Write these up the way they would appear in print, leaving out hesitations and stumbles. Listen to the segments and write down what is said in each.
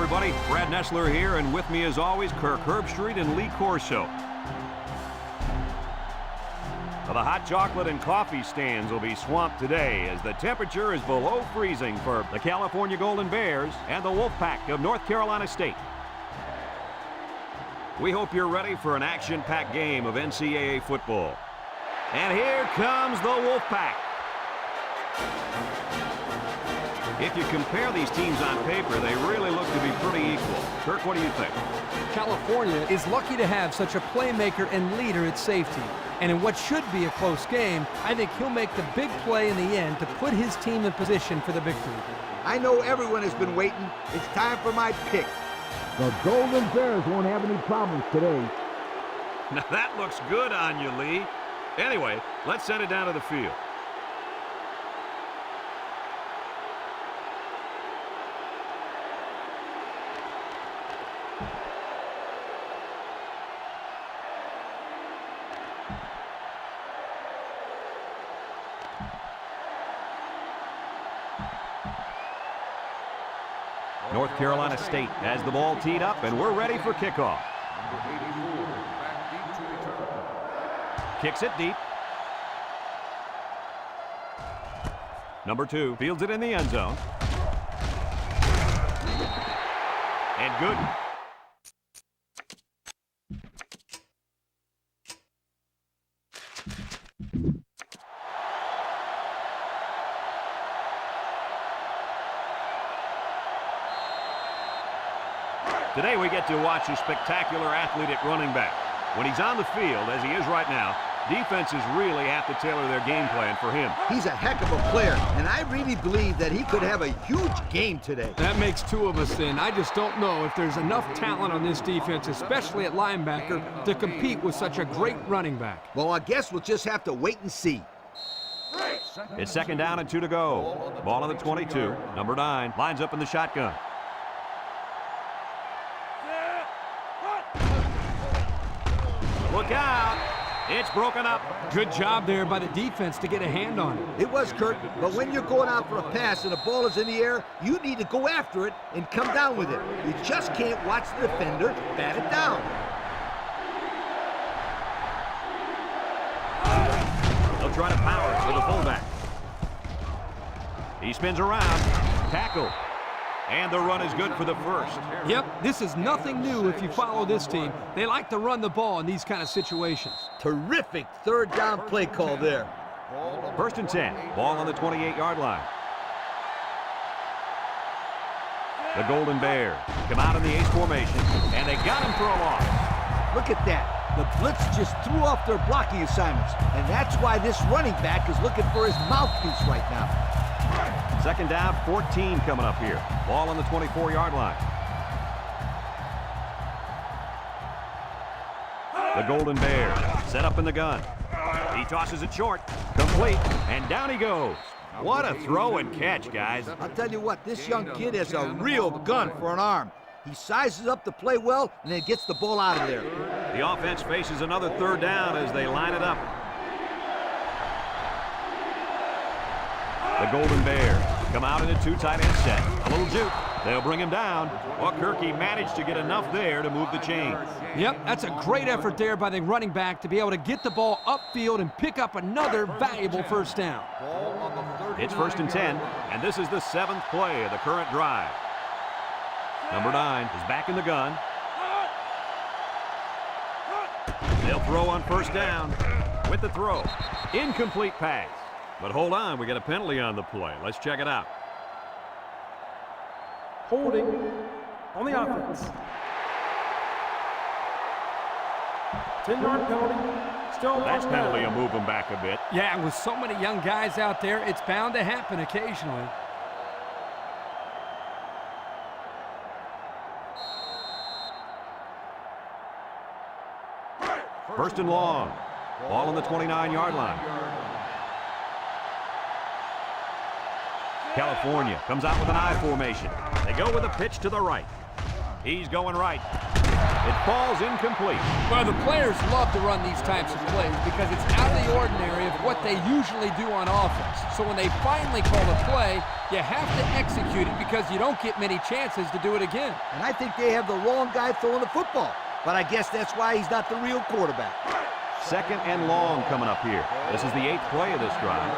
everybody. Brad Nessler here, and with me as always, Kirk Herbstreit and Lee Corso. Well, the hot chocolate and coffee stands will be swamped today as the temperature is below freezing for the California Golden Bears and the Wolfpack of North Carolina State. We hope you're ready for an action-packed game of NCAA football. And here comes the Wolfpack. If you compare these teams on paper, they really look to be pretty equal. Kirk, what do you think? California is lucky to have such a playmaker and leader at safety. And in what should be a close game, I think he'll make the big play in the end to put his team in position for the victory. I know everyone has been waiting. It's time for my pick. The Golden Bears won't have any problems today. Now that looks good on you, Lee. Anyway, let's send it down to the field. North Carolina State has the ball teed up, and we're ready for kickoff. Kicks it deep. Number 2 fields it in the end zone. And good. Today we get to watch a spectacular athlete at running back. When he's on the field, as he is right now, defenses really have to tailor their game plan for him. He's a heck of a player, and I really believe that he could have a huge game today. That makes 2 of us then. I just don't know if there's enough talent on this defense, especially at linebacker, to compete with such a great running back. Well, I guess we'll just have to wait and see. It's 2nd down and 2 to go. Ball on the 22. Number 9 lines up in the shotgun. Look out! It's broken up. Good job there by the defense to get a hand on it. It was, Kurt, but when you're going out for a pass and the ball is in the air, you need to go after it and come down with it. You just can't watch the defender bat it down. They'll try to power it with a fullback. He spins around. Tackle. And the run is good for the first. Yep, this is nothing new if you follow this team. They like to run the ball in these kind of situations. Terrific 3rd down play call there. 1st and 10. Ball on the 28-yard line. The Golden Bears come out in the ace formation, and they got him for a loss. Look at that. The blitz just threw off their blocking assignments, and that's why this running back is looking for his mouthpiece right now. 2nd down, 14 coming up here. Ball on the 24-yard line. The Golden Bears set up in the gun. He tosses it short. Complete. And down he goes. What a throw and catch, guys. I'll tell you what, this young kid has a real gun for an arm. He sizes up to play well and then gets the ball out of there. The offense faces another 3rd down as they line it up. The Golden Bears come out in a 2 tight end set. A little juke. They'll bring him down. Well, Kirky managed to get enough there to move the chains. Yep, that's a great effort there by the running back to be able to get the ball upfield and pick up another valuable 1st down. It's 1st and 10, and this is the 7th play of the current drive. Number 9 is back in the gun. They'll throw on 1st down with the throw. Incomplete pass. But hold on, we got a penalty on the play. Let's check it out. Holding on the offense. 10-yard penalty. Still That's on penalty down. will move them back a bit. Yeah, with so many young guys out there, it's bound to happen occasionally. First and long. Ball on the 29-yard line. California comes out with an I formation. They go with a pitch to the right. He's going right. It falls incomplete. Well, the players love to run these types of plays because it's out of the ordinary of what they usually do on offense. So when they finally call a play, you have to execute it because you don't get many chances to do it again. And I think they have the wrong guy throwing the football. But I guess that's why he's not the real quarterback. 2nd and long coming up here. This is the 8th play of this drive.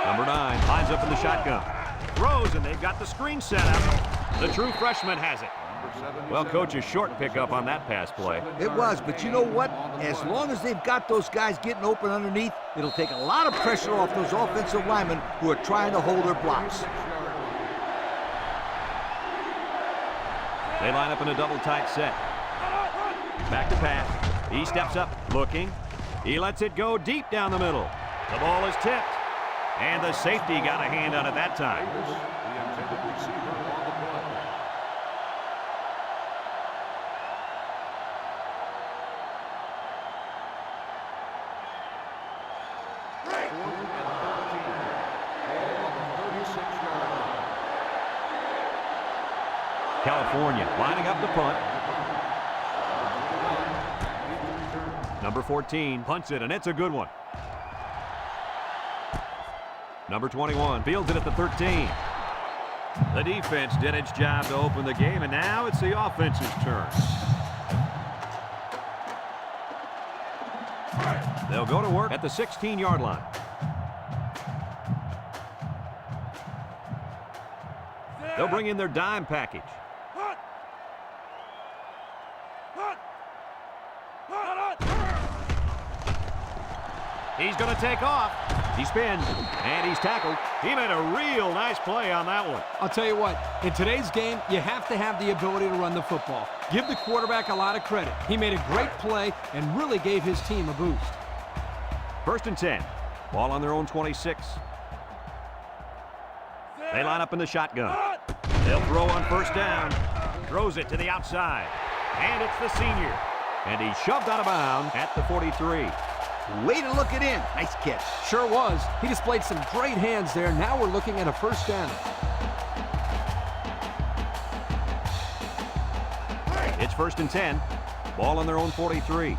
Number 9 lines up in the shotgun. Throws, and they've got the screen set up. The true freshman has it. Well, coach, a short pickup on that pass play. It was, but you know what? As long as they've got those guys getting open underneath, it'll take a lot of pressure off those offensive linemen who are trying to hold their blocks. They line up in a double tight set. Back to pass. He steps up, looking. He lets it go deep down the middle. The ball is tipped. And the safety got a hand on it that time. California lining up the punt. Number 14 punts it, and it's a good one. Number 21 fields it at the 13. The defense did its job to open the game, and now it's the offense's turn. They'll go to work at the 16-yard line. They'll bring in their dime package. He's going to take off. He spins, and he's tackled. He made a real nice play on that one. I'll tell you what, in today's game, you have to have the ability to run the football. Give the quarterback a lot of credit. He made a great play and really gave his team a boost. 1st and 10. Ball on their own 26. They line up in the shotgun. They'll throw on 1st down. Throws it to the outside. And it's the senior. And he's shoved out of bounds at the 43. Way to look it in. Nice catch. Sure was. He displayed some great hands there. Now we're looking at a 1st down. It's 1st and 10. Ball on their own 43.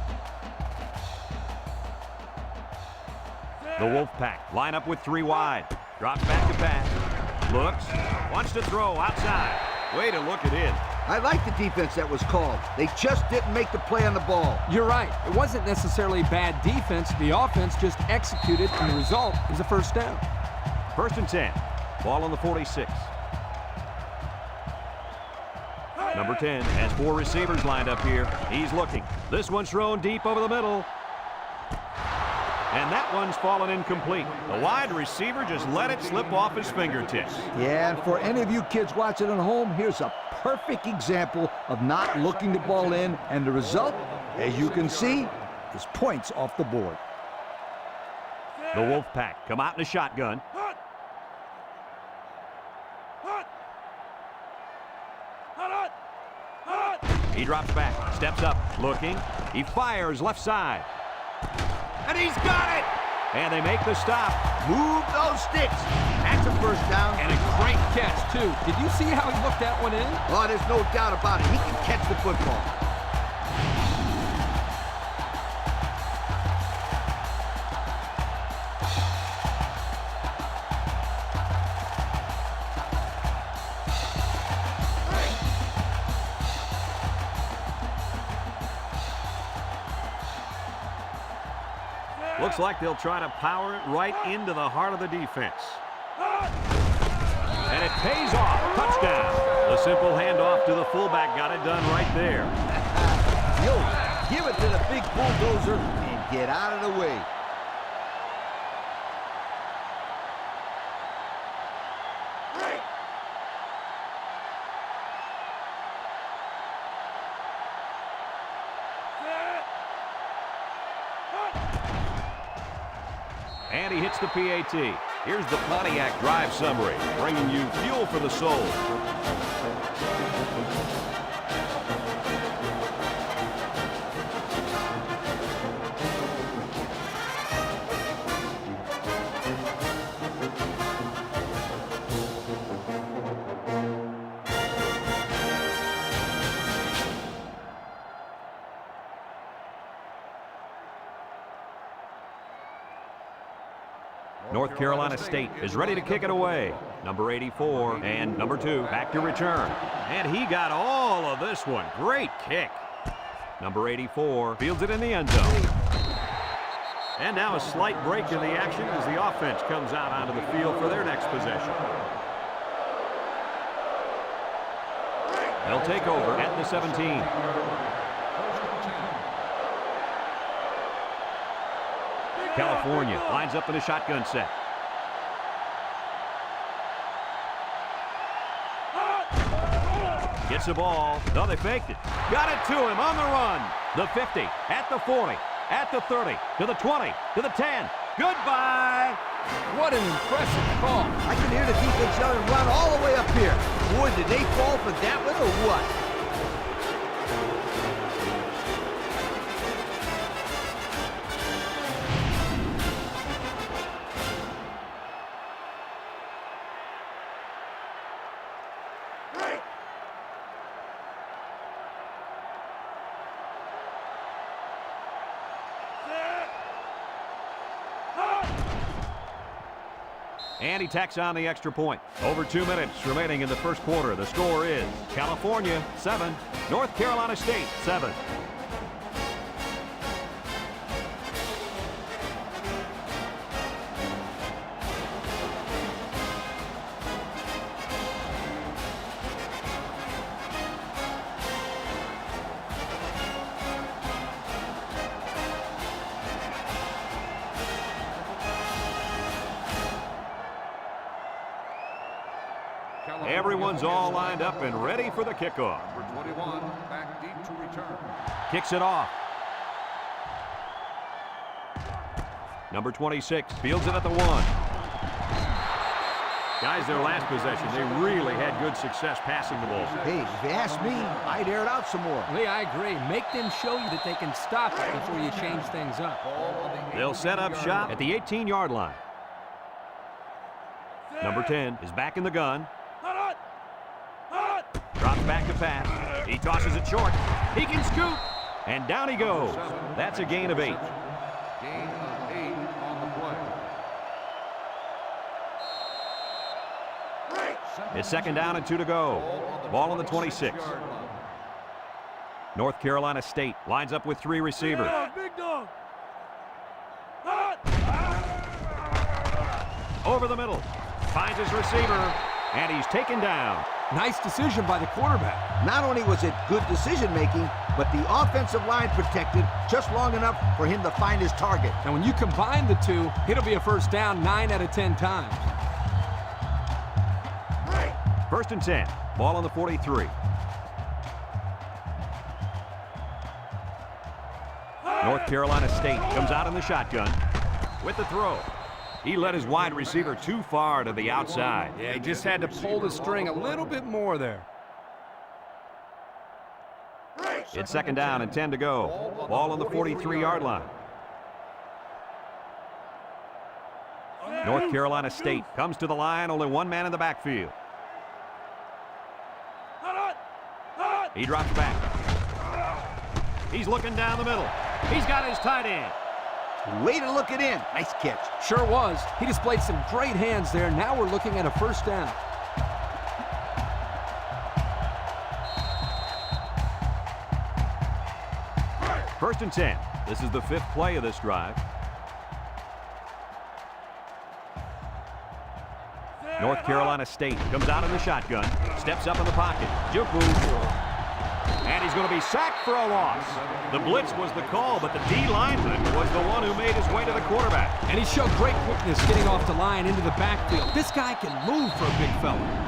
The Wolfpack line up with 3 wide. Drops back to pass. Looks. Wants to throw outside. Way to look it in. I like the defense that was called. They just didn't make the play on the ball. You're right. It wasn't necessarily bad defense. The offense just executed, and the result is a 1st down. 1st and 10. Ball on the 46. Number 10 has 4 receivers lined up here. He's looking. This one's thrown deep over the middle. And that one's fallen incomplete. The wide receiver just let it slip off his fingertips. Yeah, and for any of you kids watching at home, here's a perfect example of not looking the ball in, and the result, as you can see, is points off the board. The Wolfpack come out in a shotgun. He drops back, steps up, looking. He fires left side. And he's got it! And they make the stop. Move those sticks. That's a 1st down. And a great catch, too. Did you see how he looked that one in? Oh, there's no doubt about it. He can catch the football. Looks like they'll try to power it right into the heart of the defense. And it pays off. Touchdown. The simple handoff to the fullback got it done right there. Yo, give it to the big bulldozer and get out of the way. And he hits the PAT. Here's the Pontiac Drive Summary, bringing you fuel for the soul. North Carolina State is ready to kick it away. Number 84 and number 2 back to return. And he got all of this one. Great kick. Number 84 fields it in the end zone. And now a slight break in the action as the offense comes out onto the field for their next possession. They'll take over at the 17. California lines up in a shotgun set. Gets the ball. No, they faked it. Got it to him on the run. The 50, at the 40, at the 30, to the 20, to the 10. Goodbye. What an impressive call. I can hear the defense yelling, run all the way up here. Boy, did they fall for that one or what? And he tacks on the extra point. Over 2 minutes remaining in the first quarter. The score is California 7, North Carolina State 7. Everyone's all lined up and ready for the kickoff. Number 21, back deep to return. Kicks it off. Number 26 fields it at the 1. Guys, their last possession, they really had good success passing the ball. Hey, if you ask me, I'd air it out some more. Lee, I agree. Make them show you that they can stop it before you change things up. They'll set up shop at the 18-yard line. Number 10 is back in the gun. Drops back to pass. He tosses it short. He can scoop. And down he goes. That's a gain of 8. Gain of 8 on the play. It's second down and 2 to go. Ball on the 26. North Carolina State lines up with 3 receivers. Big dog. Over the middle. Finds his receiver. And he's taken down. Nice decision by the quarterback. Not only was it good decision-making, but the offensive line protected just long enough for him to find his target. And when you combine the two, it'll be a first down 9 out of 10 times. First and 10. Ball on the 43. North Carolina State comes out in the shotgun with the throw. He led his wide receiver too far to the outside. Yeah, he just had to pull the string a little bit more there. It's second down and 10 to go. Ball on the 43-yard line. North Carolina State comes to the line, only one man in the backfield. He drops back. He's looking down the middle. He's got his tight end. Way to look it in. Nice catch. Sure was. He displayed some great hands there. Now we're looking at a first down. First and 10. This is the 5th play of this drive. North Carolina State comes out in the shotgun, steps up in the pocket, juke move, and he's going to be sacked for a loss. The blitz was the call, but the D lineman was the one who made his way to the quarterback. And he showed great quickness getting off the line into the backfield. This guy can move for a big fella.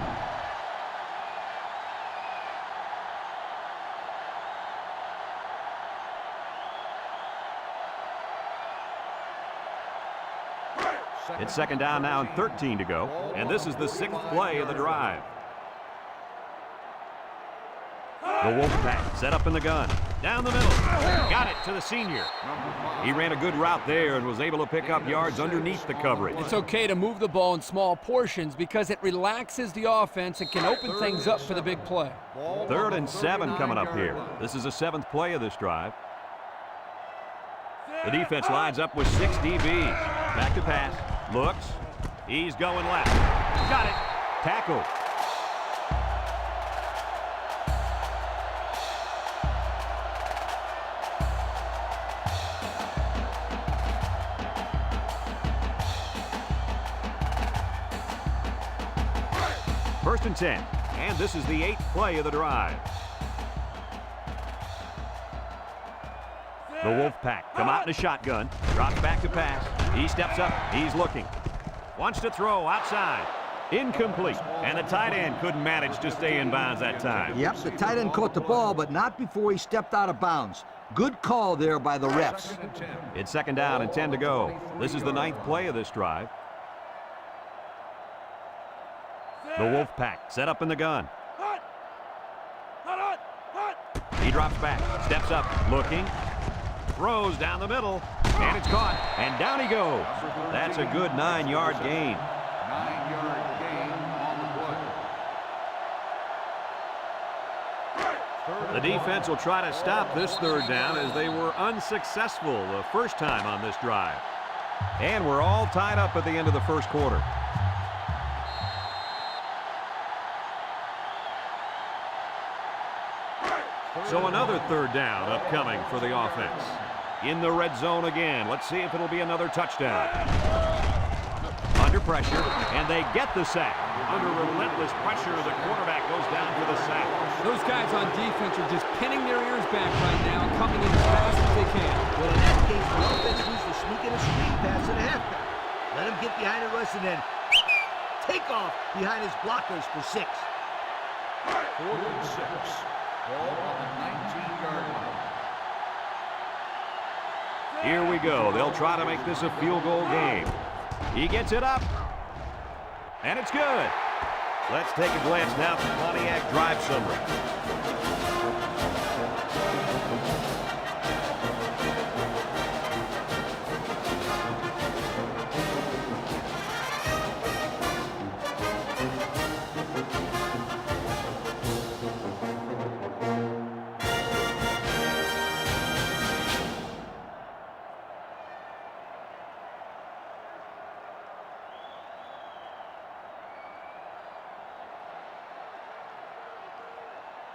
It's second down now and 13 to go, and this is the 6th play of the drive. The Wolfpack set up in the gun. Down the middle. Got it to the senior. He ran a good route there and was able to pick up yards underneath the coverage. It's okay to move the ball in small portions because it relaxes the offense and can open things up for the big play. 3rd and 7 coming up here. This is the 7th play of this drive. The defense lines up with 6 DBs. Back to pass. Looks. He's going left. Got it. Tackle. First and 10. And this is the 8th play of the drive. The Wolfpack come out in a shotgun. Drops back to pass. He steps up. He's looking. Wants to throw outside. Incomplete. And the tight end couldn't manage to stay in bounds that time. Yep, the tight end caught the ball, but not before he stepped out of bounds. Good call there by the refs. It's second down and 10 to go. This is the 9th play of this drive. The Wolfpack set up in the gun. He drops back, steps up, looking, throws down the middle, and it's caught, and down he goes. That's a good 9-yard gain. 9-yard gain on the play. The defense will try to stop this third down as they were unsuccessful the first time on this drive. And we're all tied up at the end of the first quarter. So another third down upcoming for the offense. In the red zone again. Let's see if it'll be another touchdown. Under pressure, and they get the sack. Under relentless pressure, the quarterback goes down for the sack. Those guys on defense are just pinning their ears back right now, coming in as fast as they can. Well, in that case, the offense needs to sneak in a screen pass to the halfback. Let him get behind the rush and then take off behind his blockers for 6. 4th and 6. Ball on the 19-yard line. Here we go. They'll try to make this a field goal game. He gets it up. And it's good. Let's take a glance now at the Pontiac drive summary.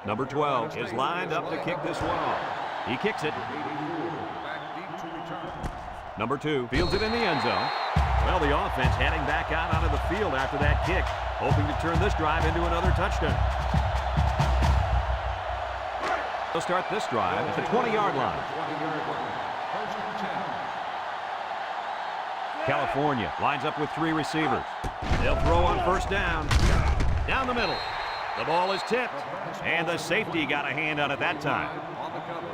Number 12 is lined up to kick this one off. He kicks it. Back deep to return. Number 2 fields it in the end zone. Well, the offense heading back out onto the field after that kick, hoping to turn this drive into another touchdown. They'll start this drive at the 20-yard line. 20-yard line. First and 10. California lines up with 3 receivers. They'll throw on first down. Down the middle. The ball is tipped, and the safety got a hand on it that time. On the cover.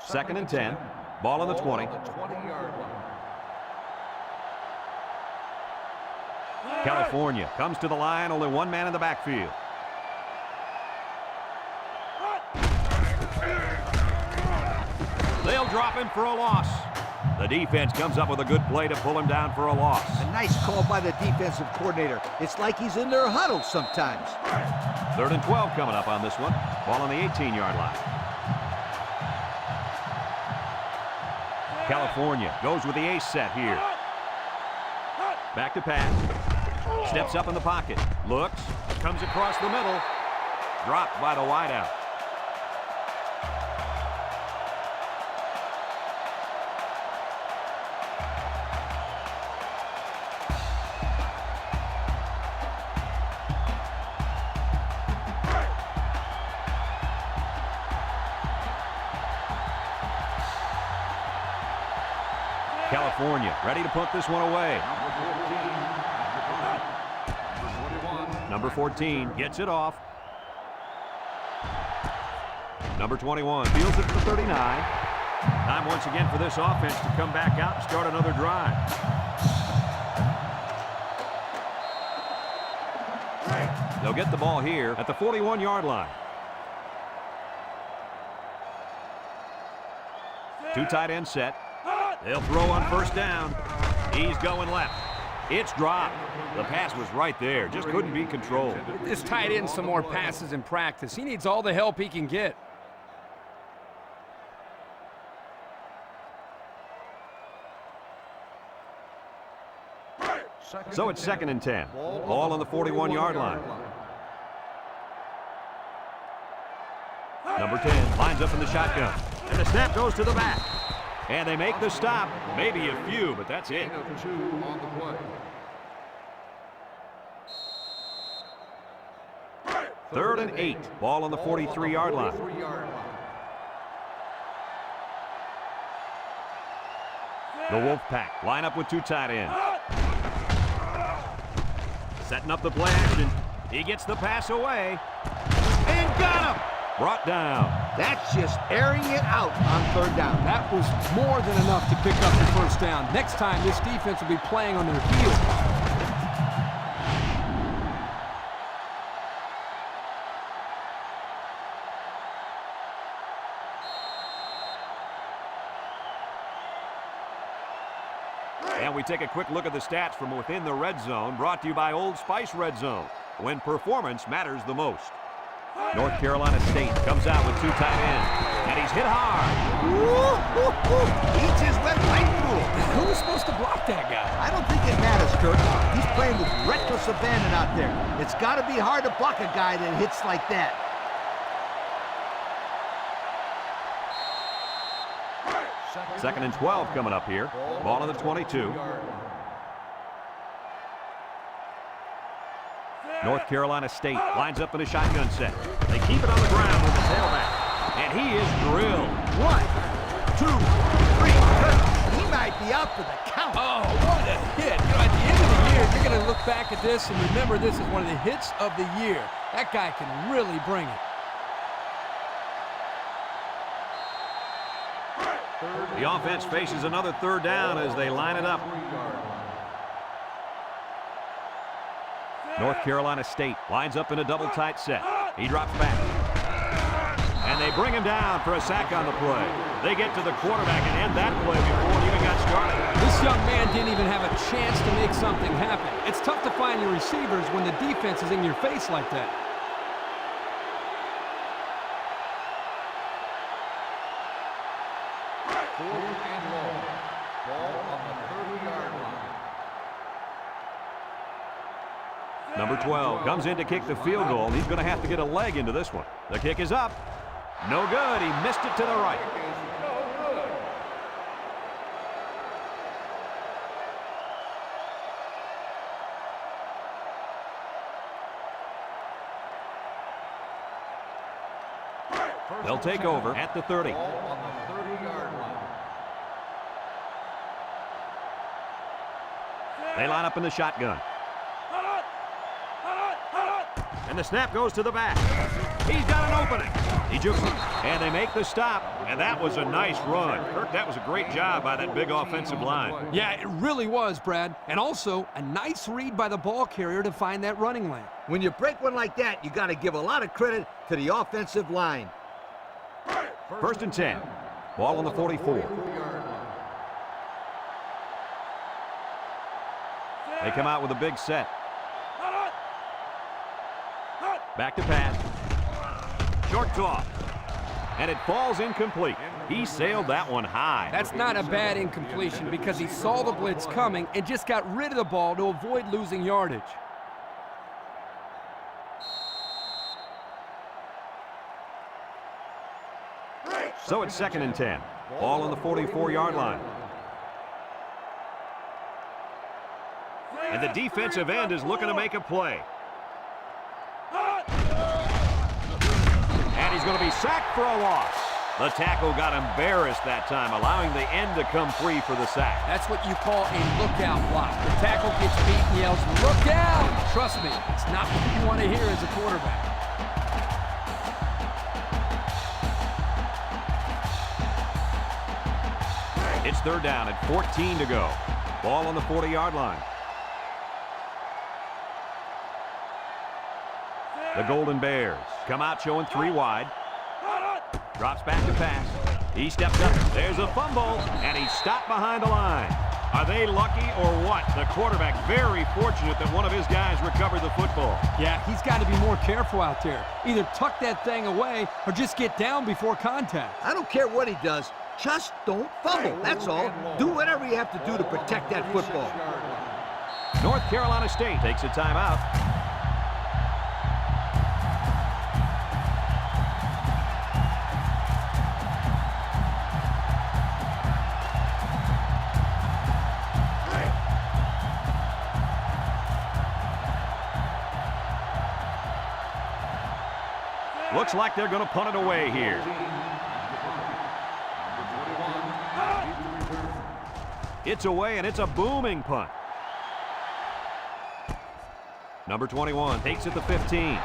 Second and 10. Ball on the 20. 20-yard line. California comes to the line, only one man in the backfield. They'll drop him for a loss. The defense comes up with a good play to pull him down for a loss. A nice call by the defensive coordinator. It's like he's in their huddle sometimes. Third and 12 coming up on this one. Ball on the 18-yard line. California goes with the ace set here. Back to pass. Steps up in the pocket. Looks. Comes across the middle. Dropped by the wideout. California ready to put this one away. Number 14 gets it off. Number 21 fields it to the 39. Time once again for this offense to come back out and start another drive. They'll get the ball here at the 41-yard line. 2 tight ends set. They'll throw on first down. He's going left. It's dropped. The pass was right there. Just couldn't be controlled. This tight end some more passes in practice. He needs all the help he can get. So it's 2nd and 10. Ball on the 41-yard line. Number 10 lines up in the shotgun. And the snap goes to the back. And they make the stop. Maybe a few, but that's it. 2 on the play. 3rd and 8. Ball on the 43-yard line. The Wolfpack line up with 2 tight ends. Setting up the play action. He gets the pass away. And got him! Brought down. That's just airing it out on 3rd down. That was more than enough to pick up the 1st down. Next time, this defense will be playing on their heels. And we take a quick look at the stats from within the red zone, brought to you by Old Spice Red Zone, when performance matters the most. North Carolina State comes out with 2 tight ends, and he's hit hard. He just went right through him. Who was supposed to block that guy? I don't think it matters, Kirk. He's playing with reckless abandon out there. It's got to be hard to block a guy that hits like that. Second and 12 coming up here. Ball on the 22. North Carolina State lines up in a shotgun set. They keep it on the ground with the tailback. And he is drilled. 1, 2, 3. He might be out for the count. Oh, what a hit. You know, at the end of the year, you're going to look back at this and remember this is one of the hits of the year. That guy can really bring it. The offense faces another 3rd down as they line it up. North Carolina State lines up in a double tight set. He drops back. And they bring him down for a sack on the play. They get to the quarterback and end that play before it even got started. This young man didn't even have a chance to make something happen. It's tough to find your receivers when the defense is in your face like that. Number 12 comes in to kick the field goal, and he's going to have to get a leg into this one. The kick is up. No good. He missed it to the right. They'll take over at the 30. They line up in the shotgun. And the snap goes to the back. He's got an opening. He jukes it. And they make the stop. And that was a nice run. Kirk, that was a great job by that big offensive line. Yeah, it really was, Brad. And also, a nice read by the ball carrier to find that running lane. When you break one like that, you got to give a lot of credit to the offensive line. 1st and 10. Ball on the 44. They come out with a big set. Back to pass. Short toss. And it falls incomplete. He sailed that one high. That's not a bad incompletion because he saw the blitz coming and just got rid of the ball to avoid losing yardage. So it's 2nd and 10. Ball on the 44-yard line. And the defensive end is looking to make a play. And he's going to be sacked for a loss. The tackle got embarrassed that time, allowing the end to come free for the sack. That's what you call a lookout block. The tackle gets beat and yells, "Look out!" Trust me, it's not what you want to hear as a quarterback. It's 3rd down at 14 to go. Ball on the 40-yard line. The Golden Bears come out showing 3 wide. Drops back to pass. He steps up. There's a fumble, and he's stopped behind the line. Are they lucky or what? The quarterback very fortunate that one of his guys recovered the football. Yeah, he's got to be more careful out there. Either tuck that thing away or just get down before contact. I don't care what he does. Just don't fumble, that's all. Do whatever you have to do to protect that football. North Carolina State takes a timeout. Looks like they're going to punt it away here. It's away, and it's a booming punt. Number 21 takes it to 15.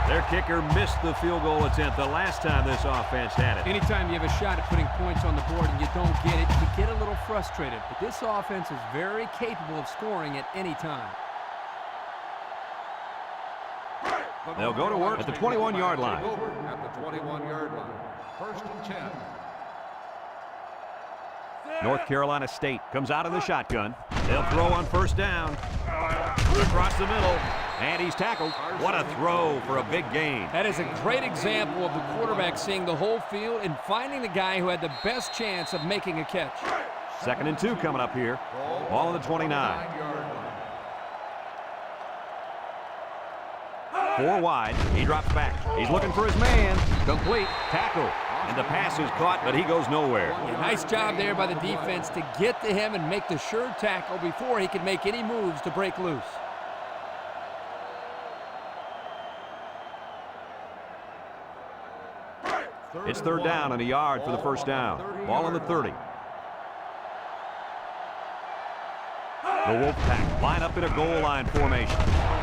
Their kicker missed the field goal attempt the last time this offense had it. Anytime you have a shot at putting points on the board and you don't get it, you get a little frustrated. But this offense is very capable of scoring at any time. They'll go to work at the 21-yard line. At the 21-yard line. 1st and 10. North Carolina State comes out of the shotgun. They'll throw on 1st down. Across the middle. And he's tackled. What a throw for a big gain. That is a great example of the quarterback seeing the whole field and finding the guy who had the best chance of making a catch. 2nd and 2 coming up here. Ball on the 29. 4 wide. He drops back. He's looking for his man. Complete. Tackle. And the pass is caught, but he goes nowhere. Yeah, nice job there by the defense to get to him and make the sure tackle before he could make any moves to break loose. It's 3rd down and a yard for the 1st down. Ball on the 30. The Wolfpack line up in a goal line formation.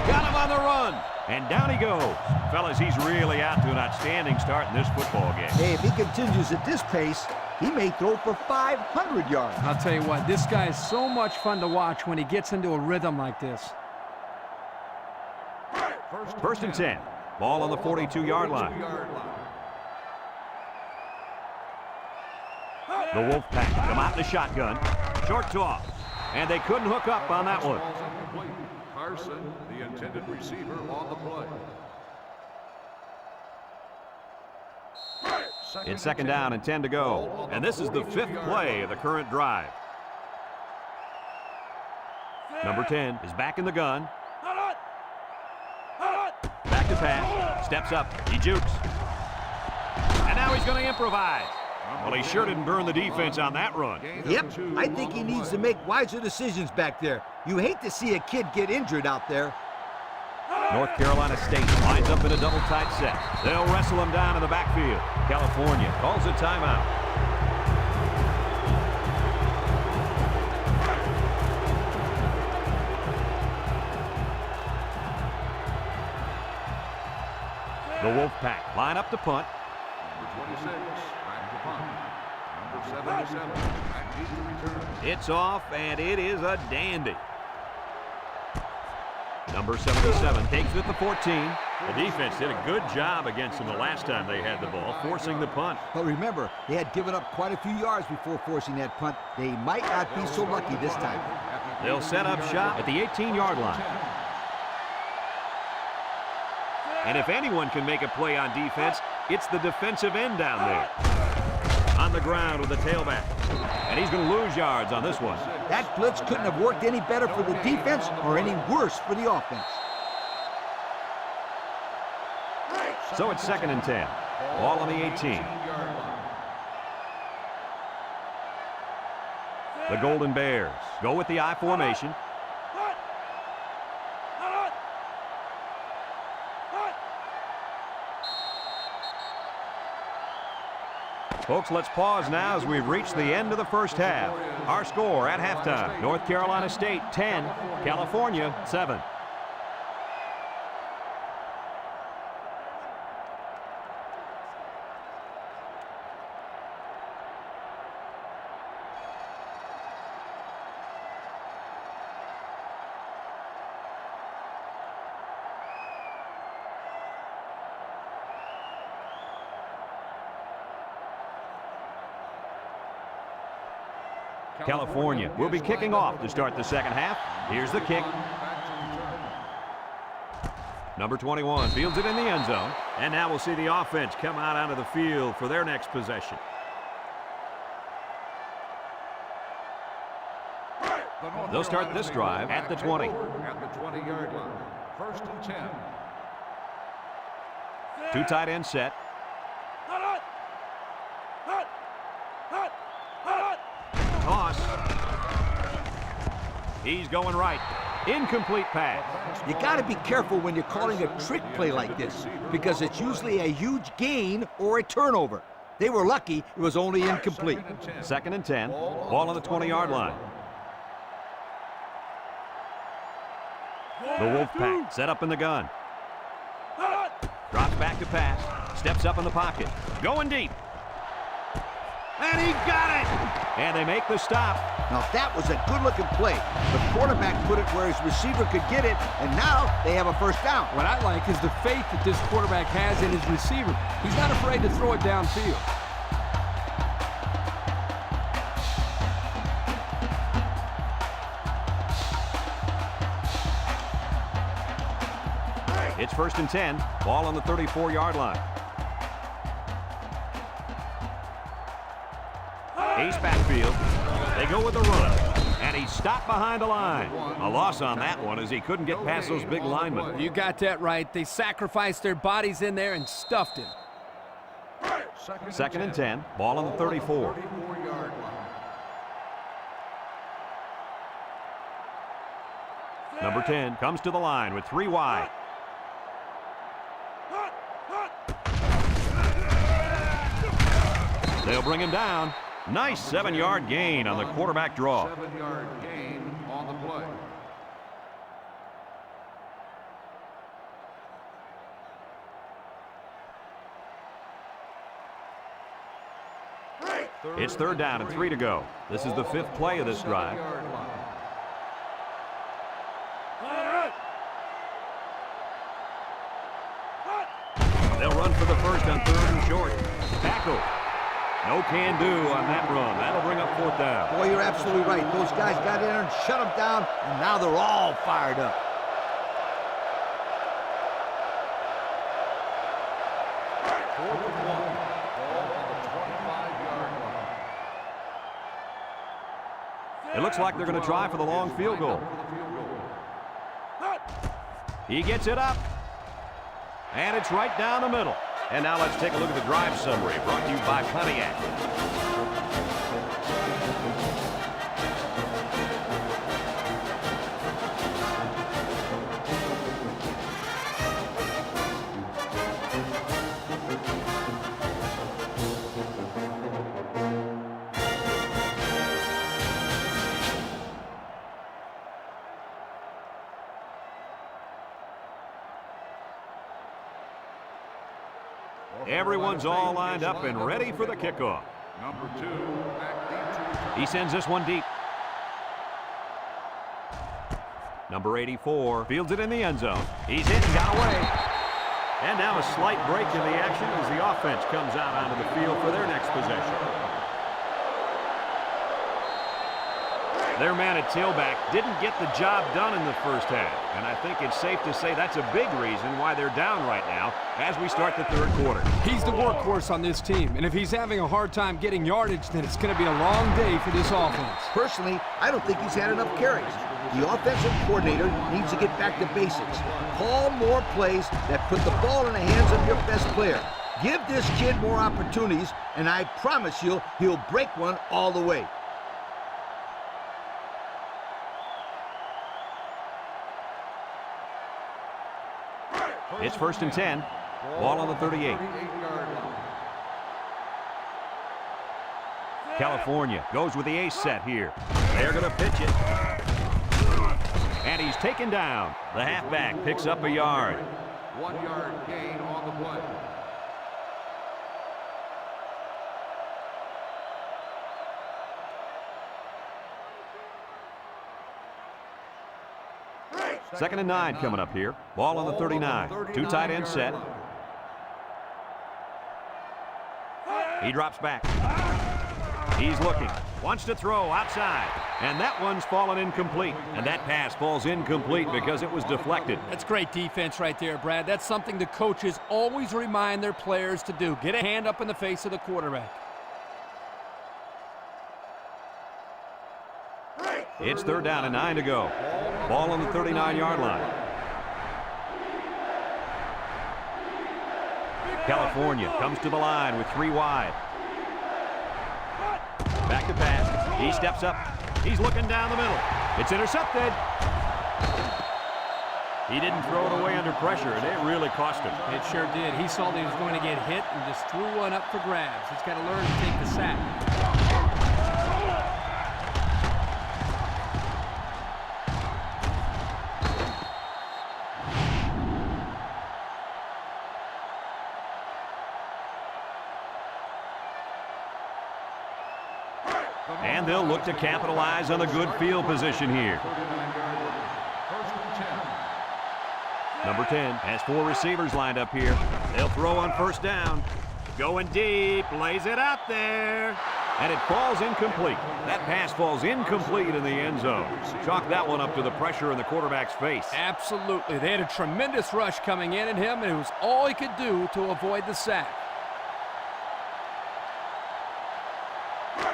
Got him on the run. And down he goes. Fellas, he's really out to an outstanding start in this football game. Hey, if he continues at this pace, he may throw for 500 yards. I'll tell you what, this guy is so much fun to watch when he gets into a rhythm like this. 1st and 10. Ball on the 42-yard line. The Wolfpack come out in the shotgun. Short toss. And they couldn't hook up on that one. Carson, the intended receiver, on the play. It's 2nd down and 10 to go. And this is the 5th play of the current drive. Number 10 is back in the gun. Back to pass. Steps up. He jukes. And now he's going to improvise. Well, he sure didn't burn the defense on that run. Yep, I think he needs to make wiser decisions back there. You hate to see a kid get injured out there. North Carolina State lines up in a double tight set. They'll wrestle him down in the backfield. California calls a timeout. The Wolfpack line up to punt. Number 26, back to punt. Number 77, back to return. It's off, and it is a dandy. Number 77 takes it at the 14. The defense did a good job against them the last time they had the ball, forcing the punt. But remember, they had given up quite a few yards before forcing that punt. They might not be so lucky this time. They'll set up shop at the 18-yard line. And if anyone can make a play on defense, it's the defensive end down there. On the ground with the tailback. And he's going to lose yards on this one. That blitz couldn't have worked any better for the defense or any worse for the offense. So it's 2nd and 10. Ball on the 18. The Golden Bears go with the I formation. Folks, let's pause now as we've reached the end of the first half. Our score at halftime, North Carolina State 10, California 7. California will be kicking off to start the second half. Here's the kick. Number 21 fields it in the end zone. And now we'll see the offense come out onto the field for their next possession. They'll start this drive at the 20. At the 20-yard line. First and 10. Two tight ends set. Toss. He's going right. Incomplete pass. You got to be careful when you're calling a trick play like this because it's usually a huge gain or a turnover. They were lucky it was only incomplete. Second and 10. Ball on the 20-yard line. The Wolfpack set up in the gun. Drops back to pass. Steps up in the pocket. Going deep. And he got it! And they make the stop. Now that was a good-looking play. The quarterback put it where his receiver could get it, and now they have a first down. What I like is the faith that this quarterback has in his receiver. He's not afraid to throw it downfield. It's first and 10. Ball on the 34-yard line. Ace backfield. They go with the run. And he stopped behind the line. A loss on that one as he couldn't get past those big linemen. You got that right. They sacrificed their bodies in there and stuffed him. Second and 10. Ball on the 34. 34-yard line. Number 10 comes to the line with 3 wide. They'll bring him down. Nice 7-yard gain on the quarterback draw. 7-yard gain on the play. It's third down and 3 to go. This is the 5th play of this drive. They'll run for the first on 3rd and short. Tackle. No can do on that run. That'll bring up 4th down. Boy, you're absolutely right. Those guys got in there and shut them down, and now they're all fired up. It looks like they're going to try for the long field goal. He gets it up. And it's right down the middle. And now let's take a look at the drive summary brought to you by Pontiac. Everyone's all lined up and ready for the kickoff. Number 2, back deep to return. He sends this one deep. Number 84 fields it in the end zone. He's hit and got away. And now a slight break in the action as the offense comes out onto the field for their next possession. Their man at tailback didn't get the job done in the first half, and I think it's safe to say that's a big reason why they're down right now as we start the 3rd quarter. He's the workhorse on this team, and if he's having a hard time getting yardage, then it's going to be a long day for this offense. Personally, I don't think he's had enough carries. The offensive coordinator needs to get back to basics. Call more plays that put the ball in the hands of your best player. Give this kid more opportunities, and I promise you he'll break one all the way. It's first and 10. Ball on the 38. California goes with the ace set here. They're going to pitch it. And he's taken down. The halfback picks up a yard. 1-yard gain on the play. Second and 9 coming up here. Ball on the 39. 2 tight ends set. He drops back. He's looking. Wants to throw outside. And that one's fallen incomplete. And that pass falls incomplete because it was deflected. That's great defense right there, Brad. That's something the coaches always remind their players to do. Get a hand up in the face of the quarterback. It's 3rd down and 9 to go. Ball on the 39-yard line. California comes to the line with 3 wide. Back to pass. He steps up. He's looking down the middle. It's intercepted. He didn't throw it away under pressure, and it really cost him. It sure did. He saw that he was going to get hit and just threw one up for grabs. He's got to learn to take the sack. And they'll look to capitalize on the good field position here. Number 10 has 4 receivers lined up here. They'll throw on 1st down. Going deep, lays it out there. And it falls incomplete. That pass falls incomplete in the end zone. Chalk that one up to the pressure in the quarterback's face. Absolutely. They had a tremendous rush coming in at him, and it was all he could do to avoid the sack.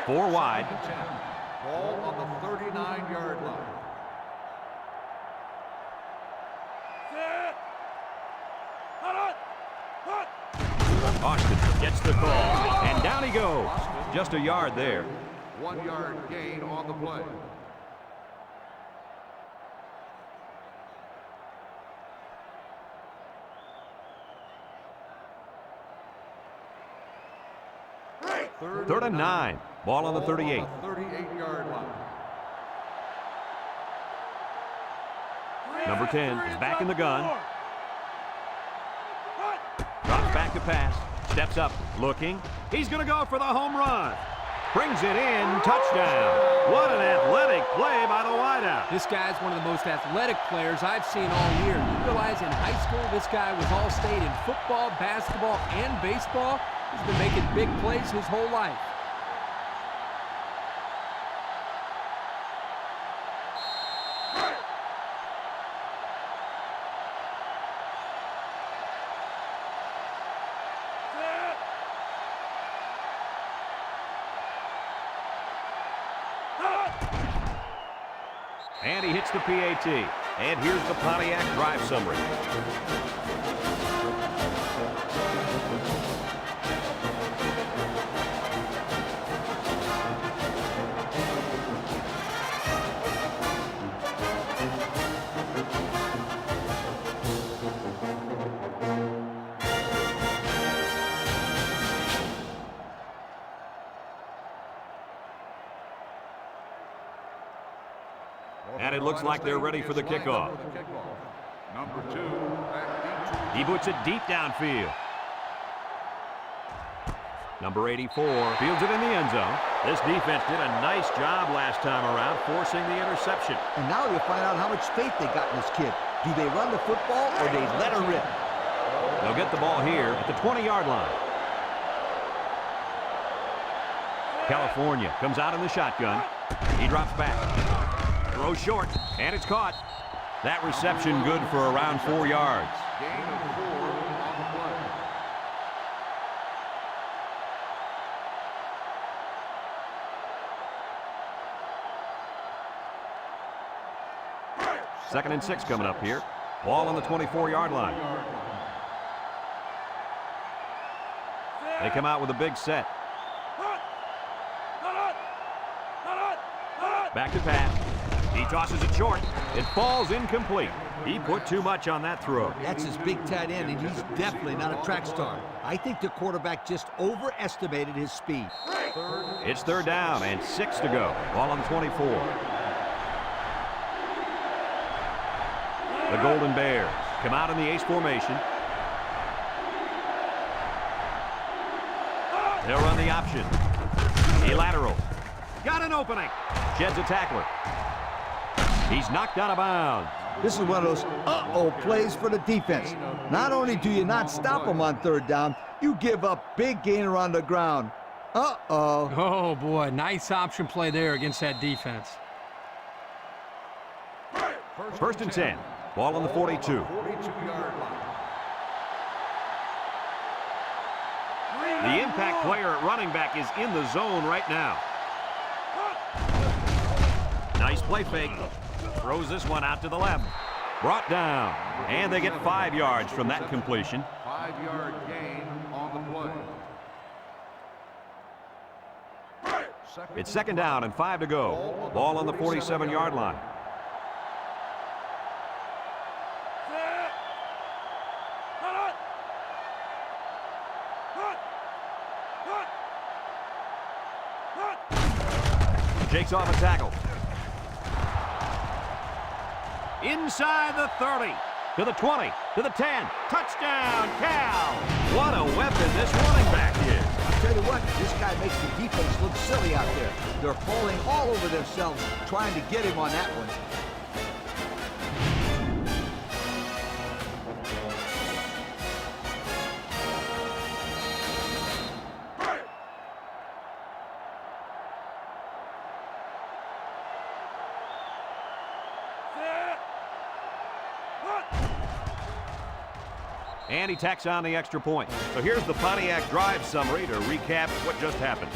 4 wide. Ball on the 39-yard line. Austin gets the call, and down he goes. Just a yard there. 1-yard gain on the play. Third and 9. Ball on the 38. 38-yard line. Number 10 is back in the gun. Drops back to pass. Steps up, looking. He's going to go for the home run. Brings it in, touchdown. What an athletic play by the wideout. This guy's one of the most athletic players I've seen all year. You realize in high school this guy was all-state in football, basketball, and baseball. He's been making big plays his whole life. And he hits the PAT. And here's the Pontiac drive summary. And it looks like they're ready for the kickoff. Number 2 at He puts it deep downfield. Number 84 fields it in the end zone. This defense did a nice job last time around, forcing the interception. And now you'll find out how much faith they got in this kid. Do they run the football or they let her rip? They'll get the ball here at the 20-yard line. California comes out in the shotgun. He drops back. Throw short, and it's caught. That reception good for around 4 yards. Gain of 4 on the play. Second and 6 coming up here. Ball on the 24-yard line. They come out with a big set. Back to pass. He tosses it short. It falls incomplete. He put too much on that throw. That's his big tight end, and he's definitely not a track star. I think the quarterback just overestimated his speed. It's 3rd down and 6 to go. Ball on the 24. The Golden Bears come out in the ace formation. They'll run the option. He laterals. Got an opening. Sheds a tackler. He's knocked out of bounds. This is one of those uh-oh plays for the defense. Not only do you not stop them on 3rd down, you give up big gain around the ground. Uh-oh. Oh, boy. Nice option play there against that defense. First and 10. Ball on the 42. 42-yard line. The impact player at running back is in the zone right now. Nice play fake. Throws this one out to the left. Brought down. And they get 5 yards from that completion. 5-yard gain on the play. It's second down and 5 to go. Ball on the 47-yard line. Shakes off a tackle. Inside the 30, to the 20, to the 10. Touchdown, Cal! What a weapon this running back is. I'll tell you what, this guy makes the defense look silly out there. They're falling all over themselves trying to get him on that one. And he tacks on the extra point. So here's the Pontiac drive summary to recap what just happened.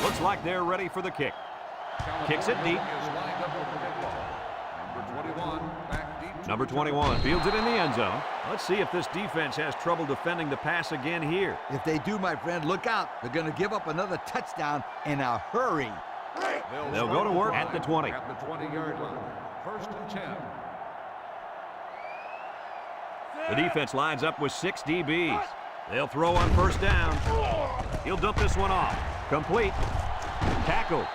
Looks like they're ready for the kick. Kicks it deep. Number 21 fields it in the end zone. Let's see if this defense has trouble defending the pass again here. If they do, my friend, look out. They're going to give up another touchdown in a hurry. They'll go to work at the 20. At the 20-yard line. First and 10. The defense lines up with 6 DBs. They'll throw on first down. He'll dump this one off. Complete. Tackle.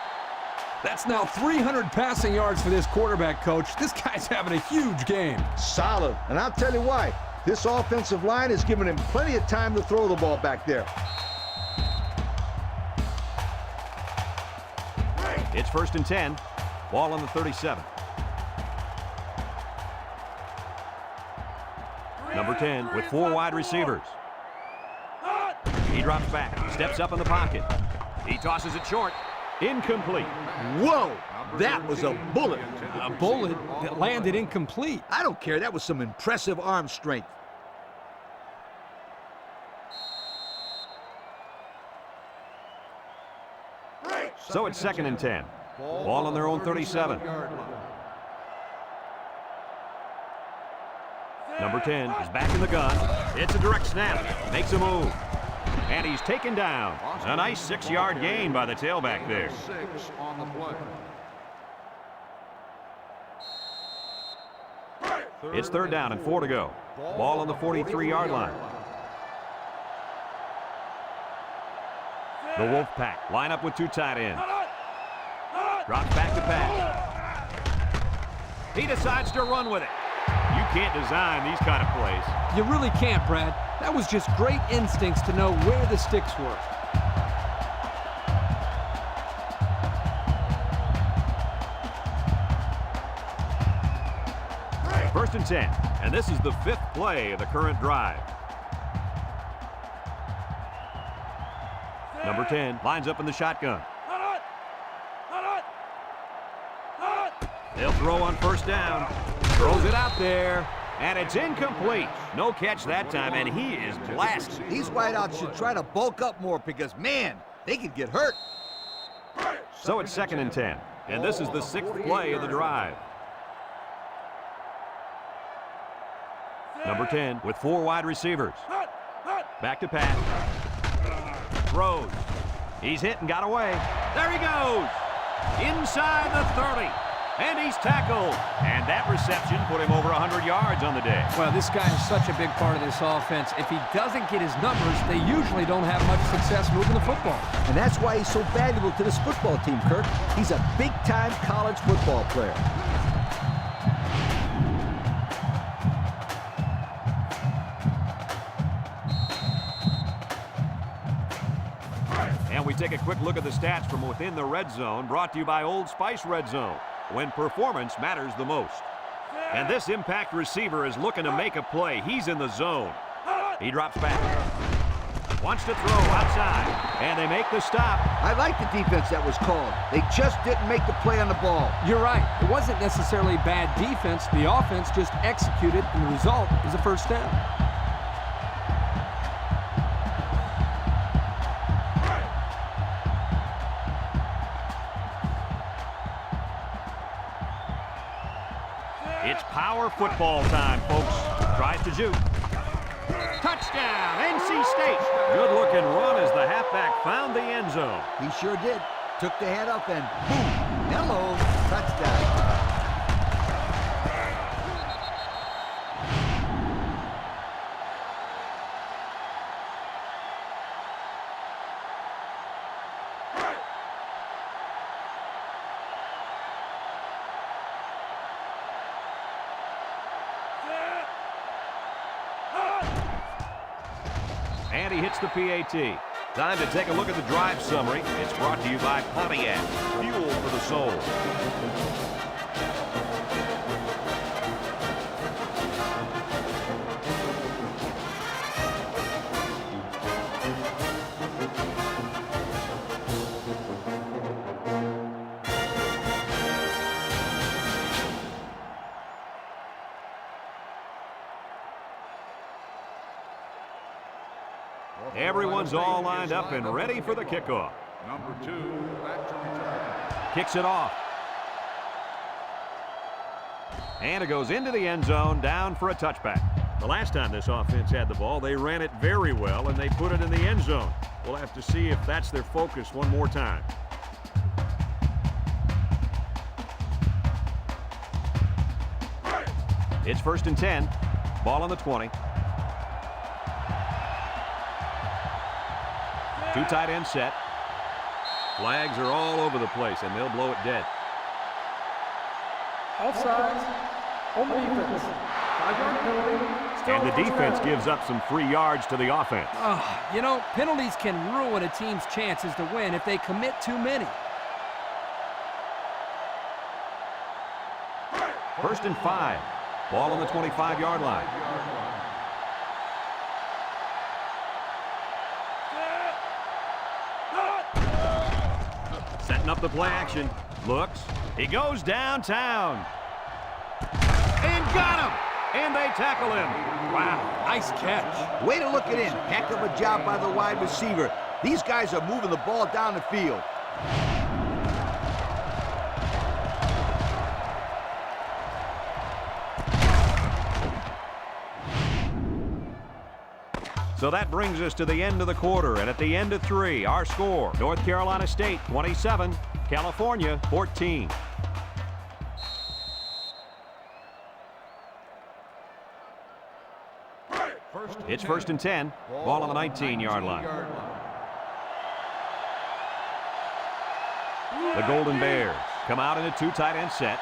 That's now 300 passing yards for this quarterback, coach. This guy's having a huge game. Solid. And I'll tell you why. This offensive line is giving him plenty of time to throw the ball back there. It's first and 10. Ball on the 37. Number 10 with 4 wide receivers. He drops back, steps up in the pocket. He tosses it short. Incomplete. Whoa! That was a bullet. A bullet that landed incomplete. I don't care. That was some impressive arm strength. So it's second and 10. Ball on their own 37. Number 10 is back in the gun. It's a direct snap. Makes a move. And he's taken down. A nice 6-yard gain by the tailback there. 6 on the play. It's third down and 4 to go. Ball on the 43-yard line. The Wolfpack line up with 2 tight ends. Drops back to pass. He decides to run with it. You can't design these kind of plays. You really can't, Brad. That was just great instincts to know where the sticks were. First and 10, and this is the 5th play of the current drive. Number 10 lines up in the shotgun. They'll throw on first down. Throws it out there, and it's incomplete. No catch that time, and he is blasted. These wideouts should try to bulk up more because, man, they could get hurt. So it's second and 10, and this is the 6th play of the drive. Number 10 with 4 wide receivers. Back to pass. Throws. He's hit and got away. There he goes. Inside the 30. And he's tackled. And that reception put him over 100 yards on the day. Well, this guy is such a big part of this offense. If he doesn't get his numbers, they usually don't have much success moving the football. And that's why he's so valuable to this football team, Kirk. He's a big-time college football player. And we take a quick look at the stats from within the red zone, brought to you by Old Spice Red Zone, when performance matters the most. And this impact receiver is looking to make a play. He's in the zone. He drops back. Wants to throw outside, and they make the stop. I like the defense that was called. They just didn't make the play on the ball. You're right. It wasn't necessarily bad defense. The offense just executed, and the result is a first down. It's power football time, folks. Tries to juke. Touchdown, NC State. Good-looking run as the halfback found the end zone. He sure did. Took the head up and boom. Hello. Touchdown. And he hits the PAT. Time to take a look at the drive summary. It's brought to you by Pontiac. Fuel for the soul. Everyone's all lined up and ready for the kickoff. Number 2, back to return. Kicks it off. And it goes into the end zone, down for a touchback. The last time this offense had the ball, they ran it very well, and they put it in the end zone. We'll have to see if that's their focus one more time. It's 1st and 10. Ball on the 20. Two tight end set. Flags are all over the place, and they'll blow it dead. Offsides. On the defense. 5-yard penalty. Still And the first defense down. gives up some free yards to the offense. You know, penalties can ruin a team's chances to win if they commit too many. 1st and 5. Ball on the 25-yard line. Setting up the play action. Looks. He goes downtown. And got him. And they tackle him. Wow, nice catch. Way to look it in. Heck of a job by the wide receiver. These guys are moving the ball down the field. So that brings us to the end of the quarter, and at the end of 3, our score, North Carolina State 27, California 14. It's 1st and 10, ball on the 19-yard line. The Golden Bears come out in a two tight end set.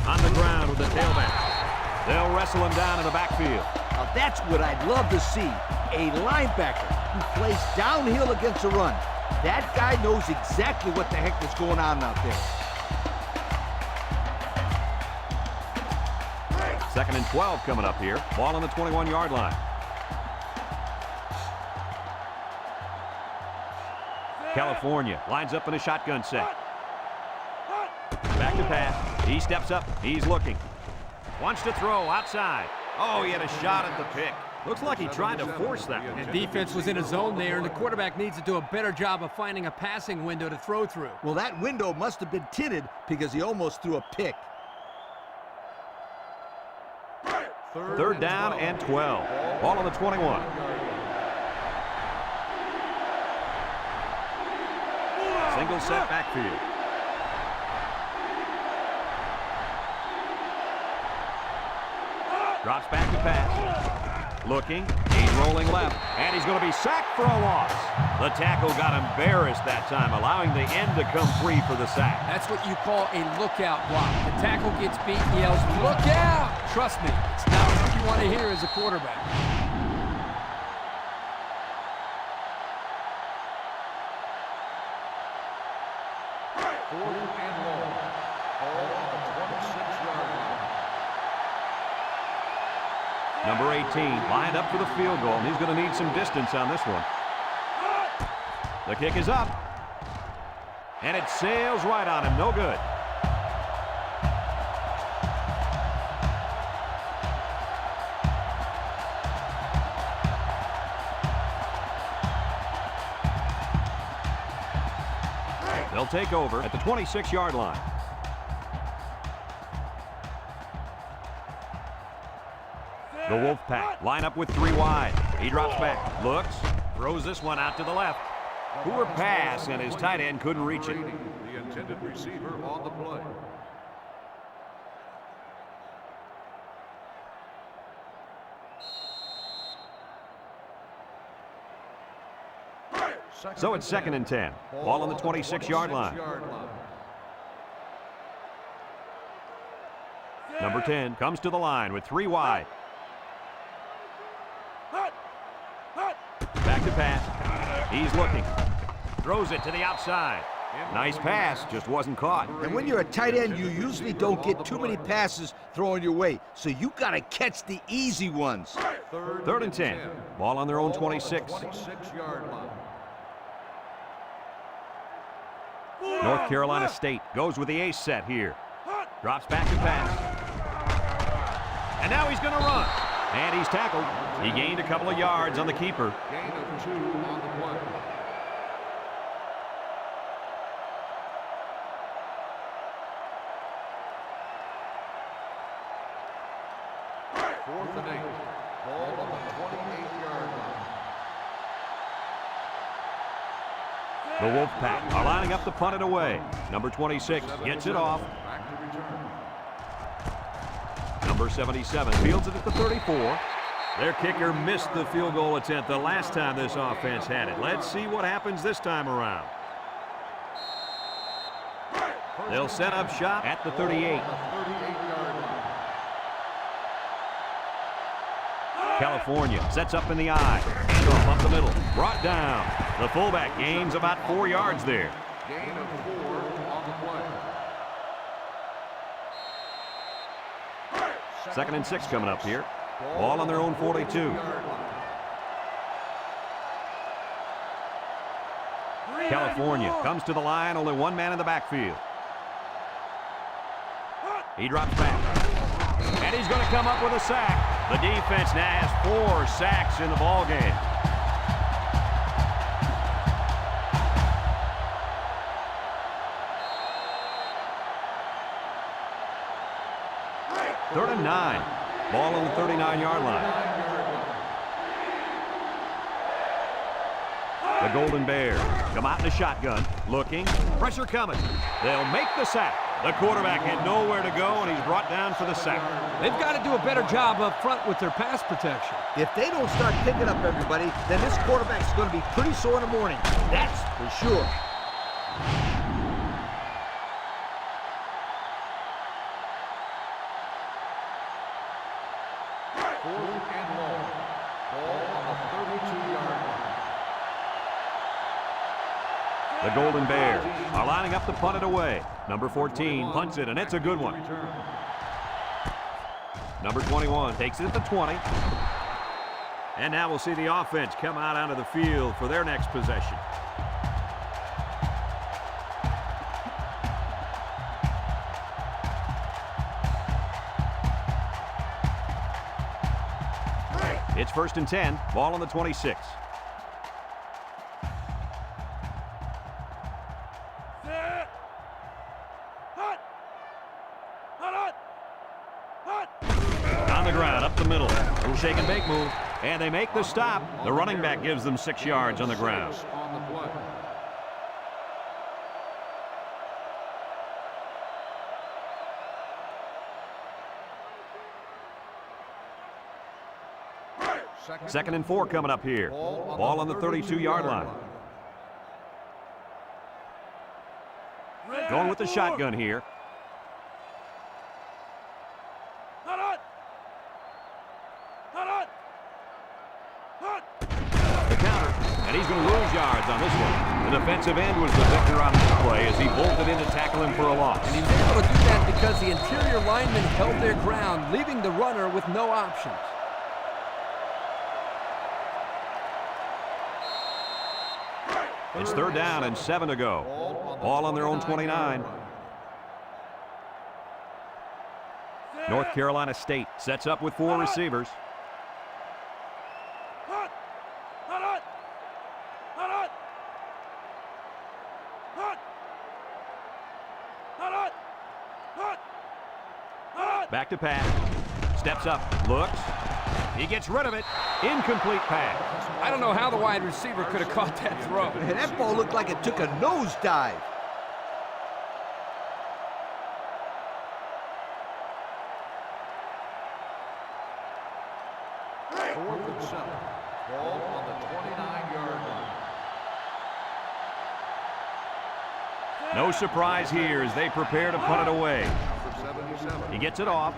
On the ground with the tailback. They'll wrestle him down in the backfield. Now that's what I'd love to see. A linebacker who plays downhill against the run. That guy knows exactly what the heck is going on out there. 2nd and 12 coming up here. Ball on the 21-yard line. California lines up in a shotgun set. Back to pass. He steps up. He's looking. Wants to throw outside. Oh, he had a shot at the pick. Looks like he tried to force that one. The defense was in a zone there, and the quarterback needs to do a better job of finding a passing window to throw through. Well, that window must have been tinted because he almost threw a pick. 3rd down and 12. Ball on the 21. Single set backfield. Drops back to pass. Looking. He's rolling left. And he's going to be sacked for a loss. The tackle got embarrassed that time, allowing the end to come free for the sack. That's what you call a lookout block. The tackle gets beat and yells, "Look out!" Trust me, it's not what you want to hear as a quarterback. Number 18 lined up for the field goal, and he's going to need some distance on this one. The kick is up, and it sails right on him. No good. They'll take over at the 26-yard line. The Wolfpack line up with 3 wide. He drops back, looks, throws this one out to the left. Poor pass, and his tight end couldn't reach it. The intended receiver on the play. So it's 2nd and 10. Ball on the 26-yard line. Number 10 comes to the line with 3 wide. Back to pass. He's looking. Throws it to the outside. Nice pass, just wasn't caught. And when you're a tight end, you usually don't get too many passes thrown your way. So you got to catch the easy ones. 3rd and 10. Ball on their own 26. 26-yard line. North Carolina State goes with the ace set here. Drops back to pass. And now he's going to run. And he's tackled. He gained a couple of yards on the keeper. Gain of 2 on the play. Fourth and 8. Ball on the 28-yard line. The Wolfpack are lining up to punt it away. Number 26 gets it off. Back to return. Number 77 fields it at the 34. Their kicker missed the field goal attempt the last time this offense had it. Let's see what happens this time around. They'll set up shop at the 38. 38-yard line. California sets up in the eye. Handoff up the middle. Brought down. The fullback gains about 4 yards there. Gain of 4 on the play. 2nd and 6 coming up here. Ball on their own 42. California comes to the line, only 1 man in the backfield. He drops back. And he's going to come up with a sack. The defense now has 4 sacks in the ballgame. Third and 9. Ball on the 39-yard line. The Golden Bears come out in a shotgun. Looking. Pressure coming. They'll make the sack. The quarterback had nowhere to go, and he's brought down for the sack. They've got to do a better job up front with their pass protection. If they don't start picking up everybody, then this quarterback's going to be pretty sore in the morning. That's for sure. Fourth and long. Ball on the 32-yard line. The Golden Bears are lining up to punt it away. Number 14 punts it, and it's a good one. Number 21 takes it at the 20. And now we'll see the offense come out onto the field for their next possession. It's 1st and 10. Ball on the 26. On the ground, up the middle. Little shake and bake move. And they make the stop. The running back gives them 6 yards on the ground. On the play. 2nd and 4 coming up here. Ball on the 32-yard line. Going with the shotgun here. The counter, and he's going to lose yards on this one. The defensive end was the victor on this play as he bolted in to tackle him for a loss. And he was able to do that because the interior linemen held their ground, leaving the runner with no options. It's 3rd down and 7 to go. Ball on their own 29. North Carolina State sets up with 4 receivers. Back to pass. Steps up. Looks. He gets rid of it. Incomplete pass. I don't know how the wide receiver could have caught that throw. And that ball looked like it took a nosedive. Fourth and 7. Ball on the 29-yard line. No surprise here as they prepare to punt it away. Number 77. He gets it off.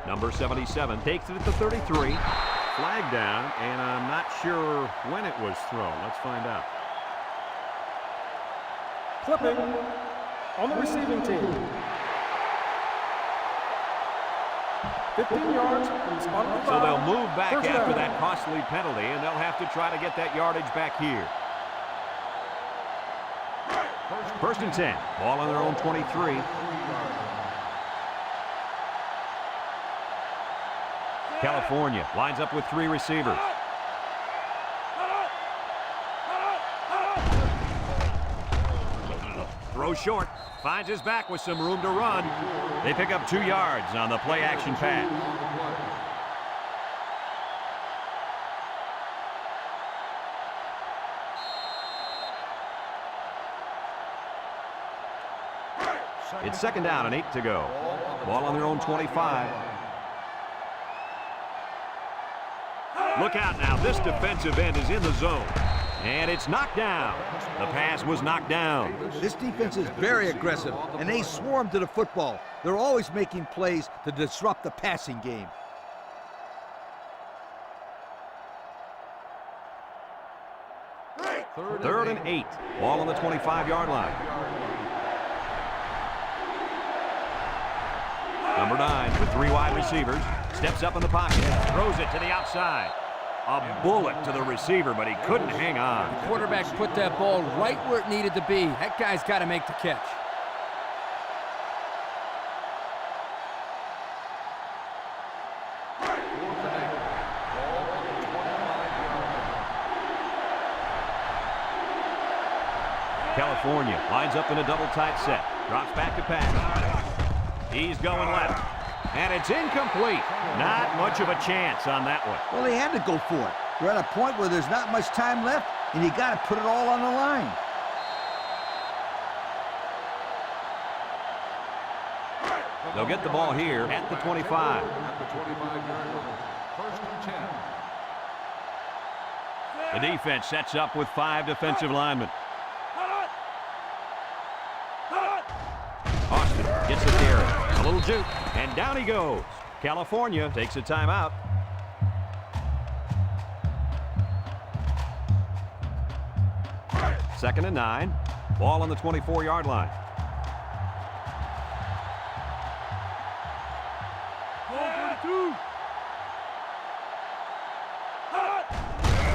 Number 77 takes it at the 33. Flag down, and I'm not sure when it was thrown. Let's find out. Clipping on the receiving team. 15 yards from the spot of the So foul. they'll move back First after down. that costly penalty, and they'll have to try to get that yardage back here. 1st and 10. Ball on their own 23. California lines up with 3 receivers. Throw short. Finds his back with some room to run. They pick up 2 yards on the play-action pass. It's 2nd down and 8 to go. Ball on their own 25. Look out now. This defensive end is in the zone. And it's knocked down. The pass was knocked down. This defense is very aggressive, and they swarm to the football. They're always making plays to disrupt the passing game. Third and 8. Ball on the 25-yard line. Number 9 with 3 wide receivers. Steps up in the pocket. Throws it to the outside. A bullet to the receiver, but he couldn't hang on. The quarterback put that ball right where it needed to be. That guy's got to make the catch. California lines up in a double tight set. Drops back to pass. He's going left. And it's incomplete. Not much of a chance on that one. Well, they had to go for it. They're at a point where there's not much time left, and you got to put it all on the line. They'll get the ball here at the 25. At the 25-yard line. 1st and 10. The defense sets up with 5 defensive linemen. Austin gets the carry. A little juke, and down he goes. California takes a timeout. Second and 9. Ball on the 24-yard line.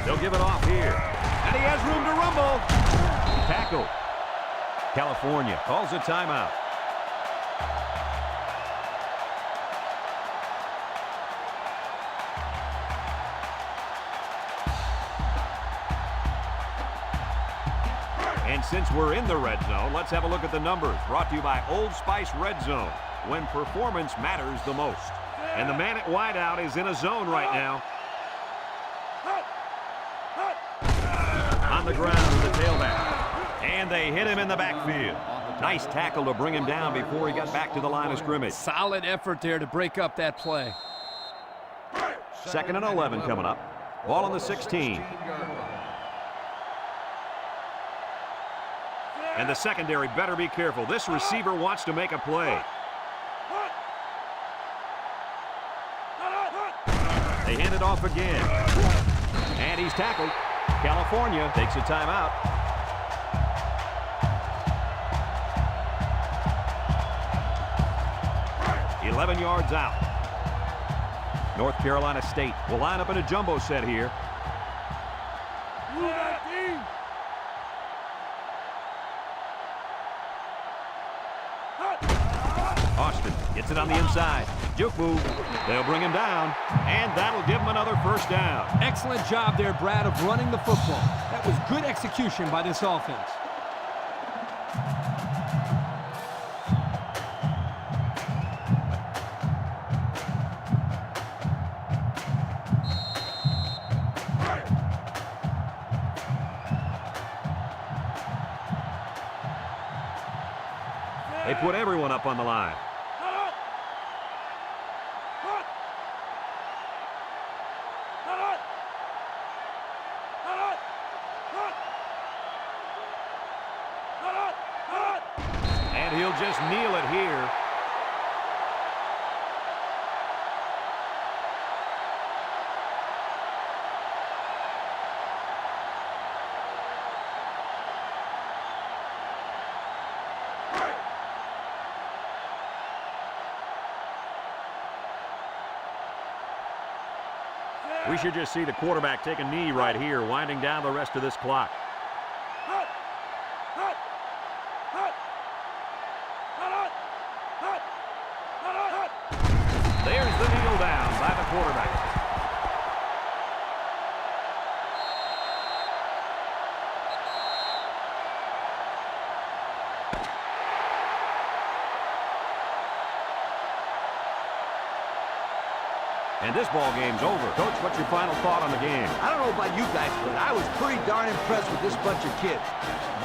They'll give it off here. And he has room to rumble. Tackle. California calls a timeout. And since we're in the red zone, let's have a look at the numbers. Brought to you by Old Spice Red Zone, when performance matters the most. And the man at wideout is in a zone right now. On the ground with the tailback. And they hit him in the backfield. Nice tackle to bring him down before he got back to the line of scrimmage. Solid effort there to break up that play. 2nd and 11 coming up. Ball on the 16. And the secondary better be careful. This receiver wants to make a play. They hand it off again. And he's tackled. California takes a timeout. $11 yards out. North Carolina State will line up in a jumbo set here. Austin gets it on the inside. Juke move. They'll bring him down, and that'll give him another first down. Excellent job there, Brad, of running the football. That was good execution by this offense. They put everyone up on the line. And he'll just kneel it here. We should just see the quarterback take a knee right here, winding down the rest of this clock. There's the kneel down by the quarterback. And this ball game's over. Coach, what's your final thought on the game? I don't know about you guys, but I was pretty darn impressed with this bunch of kids.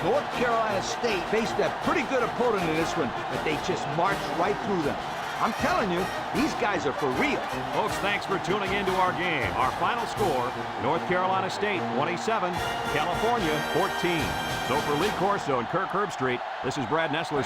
North Carolina State faced a pretty good opponent in this one, but they just marched right through them. I'm telling you, these guys are for real. Folks, thanks for tuning into our game. Our final score, North Carolina State 27, California 14. So for Lee Corso and Kirk Herbstreit, this is Brad Nessler.